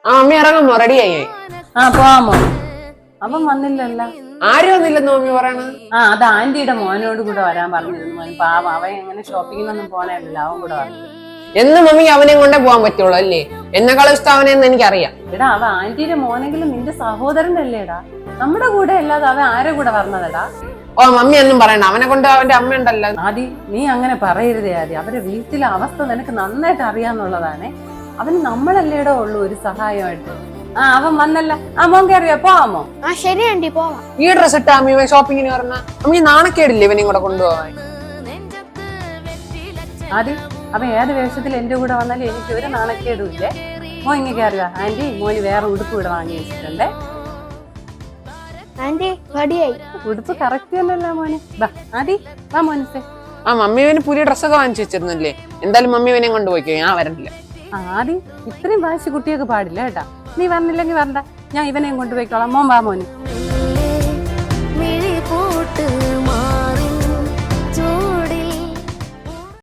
ആ മമ്മി ഇറങ്ങുമ്പോ റെഡിയായി. ആ പോവാമോ? അവൻ വന്നില്ലല്ലോ. ആരും വന്നില്ലെന്ന് മമ്മി പറയണ. അത് ആന്റിയുടെ മോനോട് കൂടെ വരാൻ പറഞ്ഞിരുന്നു. മോൻ പാവം, അവൻ എങ്ങനെ ഷോപ്പിങ്ങിനൊന്നും പോണേല്ലോ, അവൻ കൂടെ വന്നു. എന്ന് മമ്മി അവനെയും കൊണ്ടേ പോകാൻ പറ്റുള്ളൂ അല്ലേ? എന്നെക്കാളും ഇഷ്ടം അവനെന്ന് എനിക്കറിയാം. എടാ അവൻ ആന്റിയുടെ മോനെങ്കിലും നിന്റെ സഹോദരനല്ലേടാ, നമ്മുടെ കൂടെ അല്ലാതെ അവൻ ആരെ കൂടെ പറഞ്ഞതടാ? ഓ മമ്മി ഒന്നും പറയണ്ട, അവനെ കൊണ്ട് അവന്റെ അമ്മ ഉണ്ടല്ലോ. ആദി നീ അങ്ങനെ പറയരുതേ ആദി, അവരുടെ വീട്ടിലെ അവസ്ഥ നിനക്ക് നന്നായിട്ട് അറിയാന്നുള്ളതാണേ. അവന് നമ്മളല്ലേടോ ഉള്ളൂ ഒരു സഹായമായിട്ട്. അവൻ വന്നല്ല. മോൻ കയറിയോ? പോവാമോ? ശരി ആന്റി പോവാം. ഈ ഡ്രസ് ഇട്ടാ അമ്മ ഷോപ്പിങ്ങിന് പറഞ്ഞ അമ്മ നാണക്കേടില്ലേ ഇവനെയും കൂടെ കൊണ്ടുപോവാൻ? ആദി അവൻ ഏത് വേഷത്തിൽ എന്റെ കൂടെ വന്നാലും എനിക്ക് ഒരു നാണക്കേടും ഇല്ലേ. മോൻ ഇങ്ങനെ കയറുക. ആന്റി മോന് വേറെ ഉടുപ്പ് ഇവിടെ വാങ്ങി വെച്ചിട്ടുണ്ടേ. ആന്റി റെഡിയായി. ഉടുപ്പ് കറക്റ്റ് തന്നെയല്ല മോനെ. ബാ ആദി വാ മോനിസേ. മമ്മി ഇവന് പുതിയ ഡ്രസ്സൊക്കെ വാങ്ങിച്ചു വെച്ചിരുന്നില്ലേ? എന്തായാലും മമ്മി ഇവനെയും കൊണ്ടുപോയിക്കോ, ഞാൻ വരണ്ടില്ല. ആദി ഇത്രയും വാശി കുട്ടിയൊക്കെ പാടില്ല കേട്ടാ. നീ വന്നില്ലെങ്കിൽ വരണ്ട, ഞാൻ ഇവനെയും കൊണ്ടുപോയിക്കോളാം. മോൻ വാ മോന്.